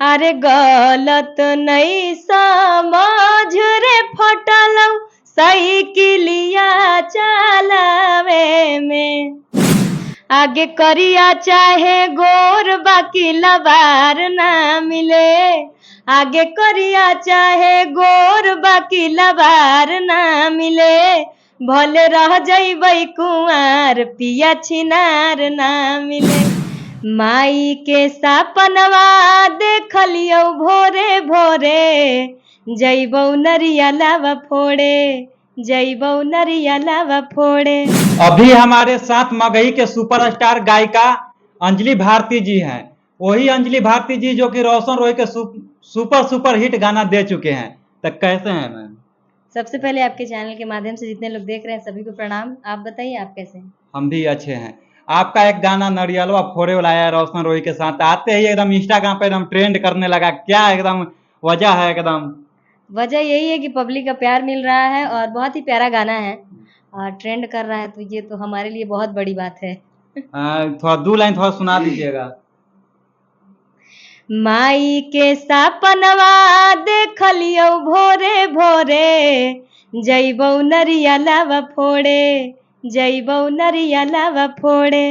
अरे गलत नहीं समझ रे फटलौ साइकिलिया चलावे में। आगे करिया चाहे गोर बाकी लबार ना मिले। आगे करिया चाहे गोर बाकी लबार ना मिले। भले रह जइबै कुंवार पिया छिनार ना मिले। माई के सपनवा देखलियो भोरे भोरे। जइबौ नरियलवा फोड़े। जइबौ नरियलवा फोड़े। अभी हमारे साथ मगही के सुपरस्टार गायिका अंजलि भारती जी हैं। वही अंजलि भारती जी जो कि रोशन रोय के सुपर हिट गाना दे चुके हैं। तो कैसे हैं मैम? सबसे पहले आपके चैनल के माध्यम से जितने लोग देख रहे हैं सभी को प्रणाम। आप बताइए आप कैसे हैं? हम भी अच्छे हैं। आपका एक गाना नरियलवा फोड़े वाला है रोशन रोय के साथ, आते ही एकदम इंस्टाग्राम पे एकदम ट्रेंड करने लगा। क्या एकदम वजह है? एकदम वजह यही है कि पब्लिक का प्यार मिल रहा है और बहुत ही प्यारा गाना है और ट्रेंड कर रहा है, तो ये तो हमारे लिए बहुत बड़ी बात है। थोड़ा 2 लाइन थोड़ा सुना दीजिएगा। माई के सपनवा देखलियो भोरे भोरे। जइबौ नरियलवा फोड़े। जइबौ नरियलवा फोड़े।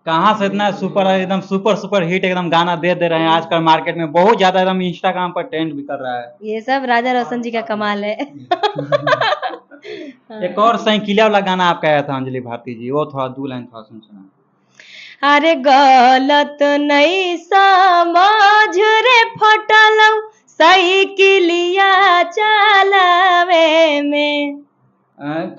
कहाँ से इतना एकदम सुपर हिट एकदम गाना दे रहे हैं। आजकल मार्केट में बहुत ज्यादा एकदम इंस्टाग्राम पर ट्रेंड भी कर रहा है। ये सब राजा रोशन जी का कमाल है। एक और साइकिलिया वाला गाना आपका आया था अंजलि भारती जी, वो थोड़ा 2 लाइन थोड़ा सुना। अरे गलत नहीं समझ रे फटलौ साइकिलिया चलावे में।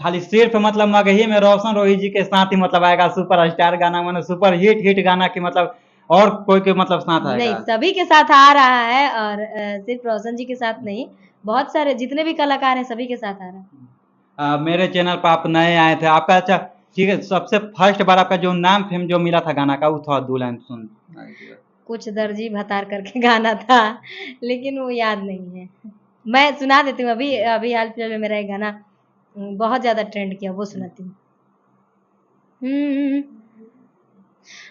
खाली सिर्फ मतलब मगही में रोशन रोही जी के साथ ही मतलब आएगा सुपरस्टार गाना, मतलब सुपर हिट गाना की मतलब और कोई के मतलब साथ आएगा? नहीं, सभी के साथ आ रहा है और सिर्फ रोशन जी के साथ नहीं, बहुत सारे जितने भी कलाकार हैं सभी के साथ आ रहा है। मेरे चैनल पर आप नए आए थे, आपका अच्छा ठीक है, सबसे फर्स्ट बार आपका जो नाम फेम जो मिला था गाना का, वो थोड़ा 2 लाइन सुन। कुछ दर्जी भतार करके गाना था लेकिन वो याद नहीं है। मैं सुना देती हूँ। अभी अभी हाल फिलहाल में मेरा एक गाना बहुत ज्यादा ट्रेंड किया, वो सुनाती हूँ।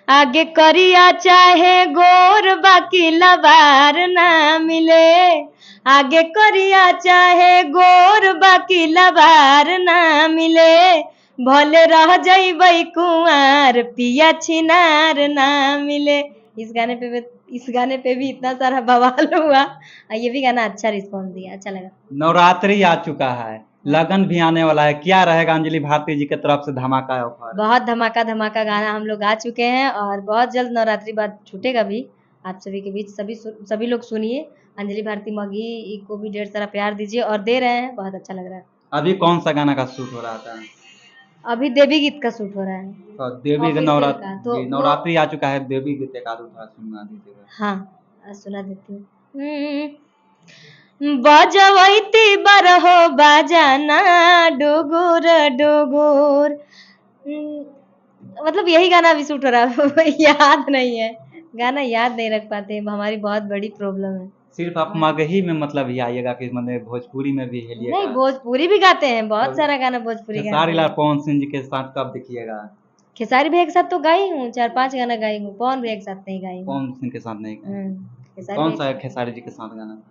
आगे करिया चाहे गोर बाकी लबार ना मिले। आगे करिया चाहे गोर बाकी लबार ना मिले। भले रह जइबै कुंवार पिया छिनार ना मिले। इस गाने पे भी इतना सारा बवाल हुआ और ये भी गाना अच्छा रिस्पॉन्स दिया, अच्छा लगा। नवरात्रि आ चुका है, लगन भी आने वाला है, क्या रहेगा अंजलि भारती जी की तरफ से धमाका ऑफर? बहुत धमाका धमाका गाना हम लोग गा चुके हैं और बहुत जल्द नवरात्रि बाद छूटेगा भी आप सभी के बीच। सभी लोग सुनिए। अंजलि भारती मगी को भी ढेर सारा प्यार दीजिए और दे रहे हैं, बहुत अच्छा लग रहा है। अभी कौन सा गाना का शूट हो रहा था? अभी देवी गीत का शूट हो रहा है। तो देवी का तो नवरात्रि आ चुका है, देवी गीत एक आध थोड़ा सुना दीजिएगा। हाँ, सुना देती हूँ। बजवैती बरहो बाजाना डुगुर डुगुर। मतलब यही गाना अभी शूट हो रहा है। याद नहीं है, गाना याद नहीं रख पाते, हमारी बहुत बड़ी प्रॉब्लम है। सिर्फ आप मगही में मतलब ही आइएगा कि मतलब भोजपुरी में भी हिलिएगा? नहीं, भोजपुरी भी गाते हैं, बहुत सारा गाना भोजपुरी गाते खेसारी लाल हैं। पवन सिंह जी के साथ कब दिखिएगा? खेसारी भैया के साथ तो गाई हूँ, 4-5 गाना गाई हूँ। पवन भैया के साथ नहीं गाई हूँ। पवन सिंह के साथ नहीं गाए? कौन सा है खेसारी जी के साथ गाना?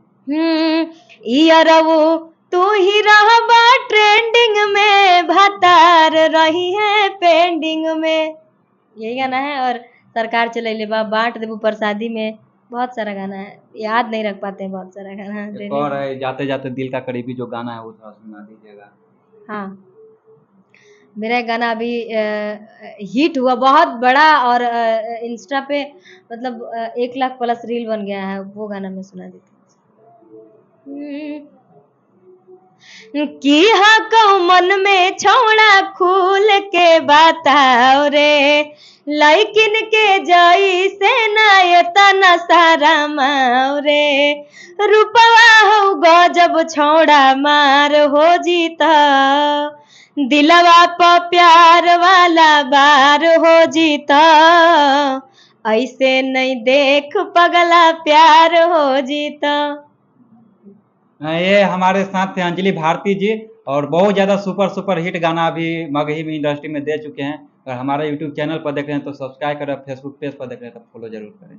यारवो तू ही रहबा ट्रेंडिंग में, भतार रही है पेंडिंग में, यही गाना है। और सरकार चले बा बांट देबू प्रसादी में, बहुत सारा गाना है, याद नहीं रख पाते हैं बहुत सारा गाना। एक और है जाते जाते दिल का करीबी, जो गाना है वो थोड़ा सुना दीजिएगा। हाँ, मेरा एक गाना अभी हिट हुआ बहुत बड़ा और इंस्टा पे मतलब 1 लाख प्लस रील बन गया है, वो गाना मैं सुना देती हूँ। की हा कहूँ मन में छौड़ा खुल के बताओ रे। लइकिन के जई से नायतना सारा माओ रे। रूपवा हो गजब छौड़ा मार हो जीता। दिलवा प प्यार वाला बार हो जीता। ऐसे नहीं देख पगला प्यार हो जीता। ये हमारे साथ थे अंजलि भारती जी, और बहुत ज़्यादा सुपर हिट गाना अभी मगही में इंडस्ट्री में दे चुके हैं। अगर हमारे यूट्यूब चैनल पर देख रहे हैं तो सब्सक्राइब करें, फेसबुक पेज पर देख रहे हैं तो फॉलो जरूर करें।